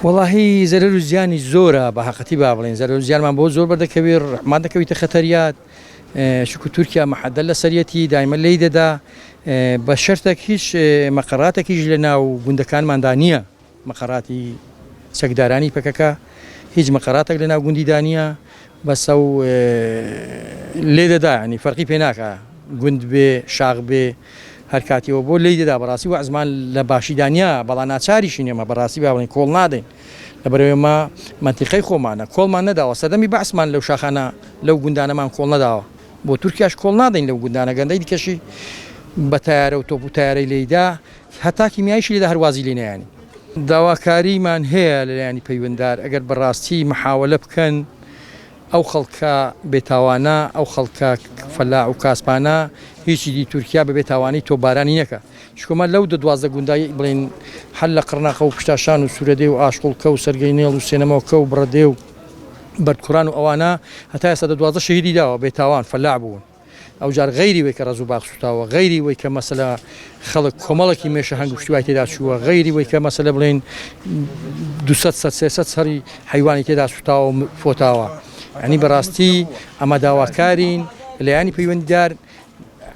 وەڵاهی زەرەر و زیانی زۆرە بە حەقەتی با بڵێن زەرەر و زیانمان بۆ زۆر بەردەکەوێت ڕحمان دەکەوێتە خەتەریات شکو تورکیا مەحەدەل لە سەرەتی دایمە لی دەدا بە شەرتێک هیچ مەقەڕاتێکیش لە ناو گوندەکانماندا نییە مەقەڕاتی چەکدارانی پەکەکە هیچ مەقەڕاتێک لە ناو گوندیدا نییە بەسە و لێ دەدا ینی فەرقی پێ ناکە گوند بێ شاغ بێ هەر کاتیەوە بۆ لی دەدا بەڕاستی و عزمان لە باشیدانیا بەڵام ناچاریشی نێمە بەڕاستی با بڵێن کۆڵ نادەین لەبەرەوەمە منتیقەی خۆمانە کۆڵمان نەداوە سەردەمی بەعسمان لەو شاخانە لەو گوندانەمان کۆڵ نەداوە بۆ تورکیاش کۆڵ نادەین لەو گوندانە گەندەی دیکەشی بە تایارە و تۆپ و تایارەی لێیدا هەتا کیمیایشی لێدا هەروازی لێ نەیانی داواکاریمان هەیە لەلایەنی پەیوەنددار ئەگەر بەڕاستی محاولە بکەن ئەو خەڵکە بێتاوانە ئەو خەڵکە فەلاح و کاسپانە هیچی دی تورکیا بە بێتاوانی تۆبارانی نەکە چکۆمە لەو دوازدە گوندایی بڵێن هەل لە قڕناقە و پشتاشان و سوورەدێ و ئاشقڵکە و سەرگەی نێڵ و سێنەمەوەکە و بڕەدێ و بەردکوڕان و ئەوانە هەتا ئێستا دوازدە شەهیدی داوە بێتاوان فەلاح بوون ئەو جار غەیری وەی کە ڕەز و باخسوتاوە غەیری وەی کە مەسەلە خەڵک کۆمەڵێکی مێشە هەنگ و شتیوای تێدا چووە غەیری وەی کە مەسەلە بڵێن 200 هەری حیوانی تێدا سوتاوە و فۆتاوە ینی بەڕاستی ئەمە داواکارین لەلایەنی پەیوەندیدار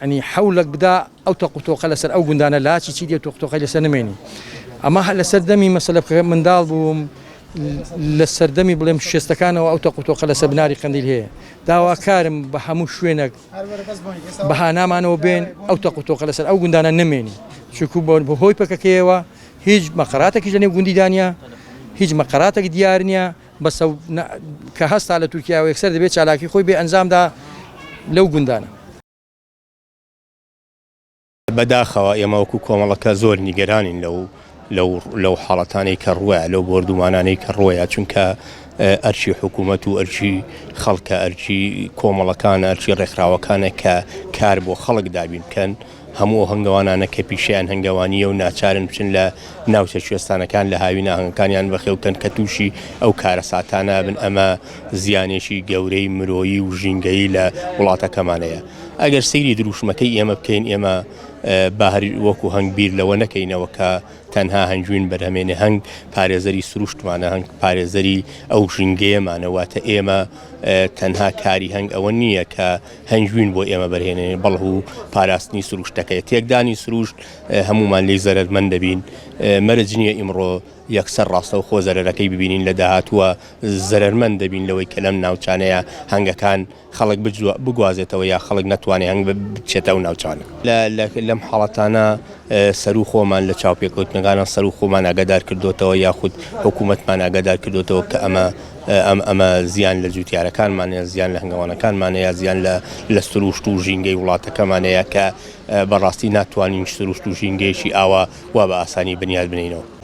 ینی حەولێک بدا ئەو تەقوتۆقە لەسەر ئەو گوندانە لاچی چی دێت تۆقتۆقەی لەسەر نمێنی ئەمە لە سەردەمی مەسەلە بکە منداڵ بووم لە سەردەمی بڵێم شێستەکانەوە ئەو تەقوتۆقە لەسەر بناری قەندیل هەیە داواکارم بە هەموو شوێنێک بەهانامانەوە بێن ئەو تەقوتۆقە لەسەر ئەو گوندانە نمێنی چکو بۆ هۆی پەکەکەیەوە هیچ مەقەڕاتێکی لەنێو گوندیدانە هیچ مەقەڕاتێک دیار نییە بەسە کە هەستا لە تورکیا و یەکسەر دەبێت چالاکی خۆی بێ ئەنجامدا لەو گوندانە بەداخەوە ئێمە وەکو کۆمەڵەکە زۆر نیگەرانین لەو حاڵەتانەی کە ڕووە لەو بردومانانەی کە ڕوویە چونکە ئەرچی حکوومەت و ئەرچی خەڵکە ئەرچی کۆمەڵەکانە ئەرچی ڕێکخراوەکانە کە کار بۆ خەڵک دابین بکەن هەموو هەنگەوانانە کە پیشیان هەنگەوانیە و ناچارن بچن لە ناوچە کوێستانەکان لە هاوی ناهەنگەکانیان بەخێوکەن کە تووشی ئەو کارە ساتانە بن ئەمە زیانێکی گەورەی مرۆیی و ژینگەی لە وڵاتەکەمانەیە ئەگەر سەیری دروشمەکەی ئێمە بکەین ئێمە باهر وەکو هەنگ بیر لەوە نەکەینەوە کە تەنها هەنجوین بەرهەمێنێ هەنگ پارێزەری سروشتمانە هەنگ پارێزەری ئەو ژینگەیەمانەواتە ئێمە تەنها کاری هەنگ ئەوە نییە کە هەنجوین بۆ ئێمە بەرهێنێن بەڵهو پاراستنی سروشتەکەی تێکدانی سروشت هەمومان لێی زەرمەند دەبین مەرج نییە ئیمڕۆ یەکسەر ڕاستە و خۆ زەرەرەکەی ببینین لە داهاتووە زەرمەند دەبین لەوەی کە لەم ناوچانەیە هەنگەکان خەڵک بگوازێتەوە یا خەڵک نەتوانێت هەنگ بچێتە و ناوچانە لەم حاڵەتانە سەر و خۆمان لە چاوپێکەوتنەکانە سەر و خۆمان ئاگادار کردوتەوە یاخود حکوومەتمان ئاگادار کردوتەوە کە ئەمە زیان لە جوتیارەکانمانەیە زیان لە هەنگەوانەکانمانەیە زیان لە سروشت و ژینگەی وڵاتەکەمانەیە کە بەڕاستی ناتوانین سروشت و ژینگەیەکی ئاوا وا بە ئاسانی بنیاد بنینەوە.